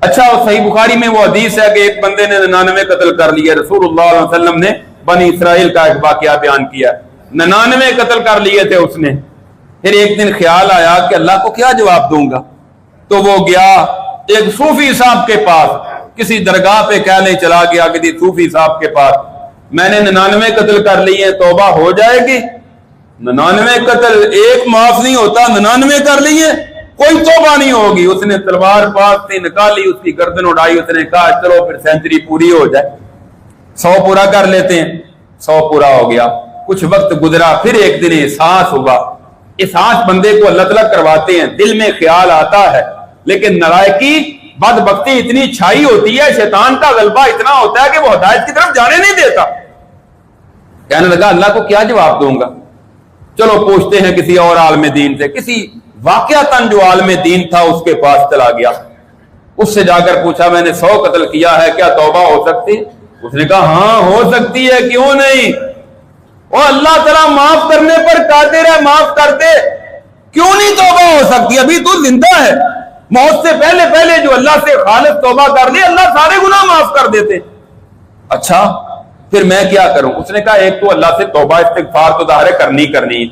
اچھا صحیح بخاری میں وہ حدیث ہے کہ ایک بندے نے 99 قتل کر لیے. رسول اللہ علیہ وسلم نے بنی اسرائیل کا ایک واقعہ بیان کیا. 99 قتل کر لیے تھے اس نے. پھر ایک دن خیال آیا کہ اللہ کو کیا جواب دوں گا, تو وہ گیا ایک صوفی صاحب کے پاس, کسی درگاہ پہ کہنے چلا گیا کہ صوفی صاحب کے پاس میں نے 99 قتل کر لیے, توبہ ہو جائے گی؟ 99 قتل ایک معاف نہیں ہوتا, 99 کر لیے کوئی توبہ نہیں ہوگی. اس نے تلوار پاس سے نکالی, اس کی گردن اڑائی, اس نے کہا چلو پھر سینچری پوری ہو جائے, 100 پورا کر لیتے ہیں. 100 پورا ہو گیا. کچھ وقت گزرا, پھر ایک دن احساس ہوا. احساس بندے کو اللہ تعالیٰ کرواتے ہیں, دل میں خیال آتا ہے, لیکن نالائکی بدبختی اتنی چھائی ہوتی ہے, شیطان کا غلبہ اتنا ہوتا ہے کہ وہ ہدایت کی طرف جانے نہیں دیتا. کہنے لگا اللہ کو کیا جواب دوں گا, چلو پوچھتے ہیں کسی اور عالم دین سے. کسی واقعتاً جو عالم دین تھا اس کے پاس چلا گیا, اس سے جا کر پوچھا میں نے 100 قتل کیا ہے, کیا توبہ ہو سکتی؟ اس نے کہا ہاں ہو سکتی ہے, کیوں نہیں, اور اللہ تعالیٰ معاف کرنے پر قادر ہے, معاف کر دے, کیوں نہیں توبہ ہو سکتی؟ ابھی تو زندہ ہے, موت سے پہلے پہلے جو اللہ سے خالص توبہ کر لی اللہ سارے گناہ معاف کر دیتے. اچھا پھر میں کیا کروں؟ اس نے کہا ایک تو اللہ سے توبہ استغفار تو ظاہر کرنی ہے,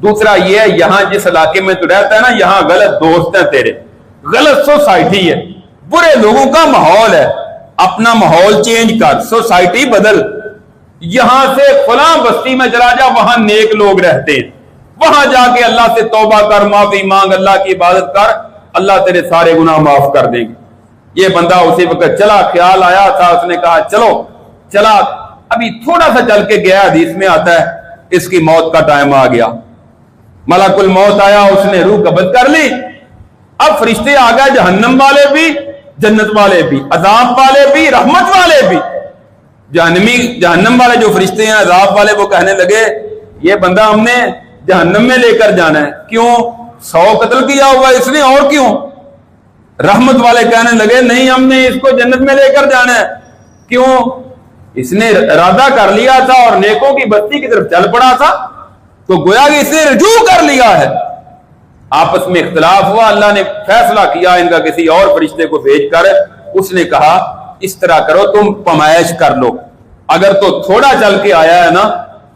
دوسرا یہ ہے یہاں جس علاقے میں تو رہتا ہے نا, یہاں غلط دوست ہیں تیرے, غلط سوسائٹی ہے, برے لوگوں کا ماحول ہے, اپنا ماحول چینج کر, سوسائٹی بدل, یہاں سے فلاں بستی میں چلا جا, وہاں نیک لوگ رہتے ہیں, وہاں جا کے اللہ سے توبہ کر, معافی مانگ, اللہ کی عبادت کر, اللہ تیرے سارے گناہ معاف کر دیں گے. یہ بندہ اسی وقت چلا, خیال آیا تھا, اس نے کہا چلو, چلا, ابھی تھوڑا سا چل کے گیا, حدیث میں آتا ہے اس کی موت کا ٹائم آ گیا, ملک الموت آیا, اس نے روح قبض کر لی. اب فرشتے آ گئے, جہنم والے بھی, جنت والے بھی, عذاب والے بھی, رحمت والے بھی. جہنم والے جو فرشتے ہیں, عذاب والے, وہ کہنے لگے یہ بندہ ہم نے جہنم میں لے کر جانا ہے, کیوں؟ 100 قتل کیا ہوا اس نے, اور کیوں؟ رحمت والے کہنے لگے نہیں ہم نے اس کو جنت میں لے کر جانا ہے, کیوں؟ اس نے ارادہ کر لیا تھا اور نیکوں کی بستی کی طرف چل پڑا تھا, تو گویا کہ اس نے رجوع کر لیا ہے. آپس میں اختلاف ہوا, اللہ نے فیصلہ کیا ان کا کسی اور فرشتے کو بھیج کر. اس نے کہا اس طرح کرو, تم پمائش کر لو, اگر تو تھوڑا چل کے آیا ہے نا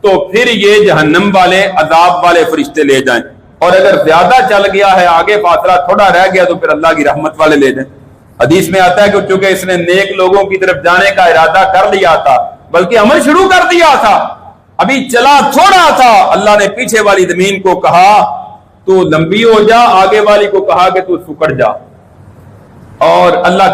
تو پھر یہ جہنم والے, عذاب والے فرشتے لے جائیں, اور اگر زیادہ چل گیا ہے, آگے فاصلہ تھوڑا رہ گیا, تو پھر اللہ کی رحمت والے لے جائیں. حدیث میں آتا ہے کہ چونکہ اس نے نیک لوگوں کی طرف جانے کا ارادہ کر لیا تھا, بلکہ عمل شروع کر دیا تھا, ابھی چلا تھوڑا تھا, اللہ نے پیچھے والی زمین کو کہا تو لمبی ہو جا, آگے والی کو کہا کہ تو سکڑ جا, اور اللہ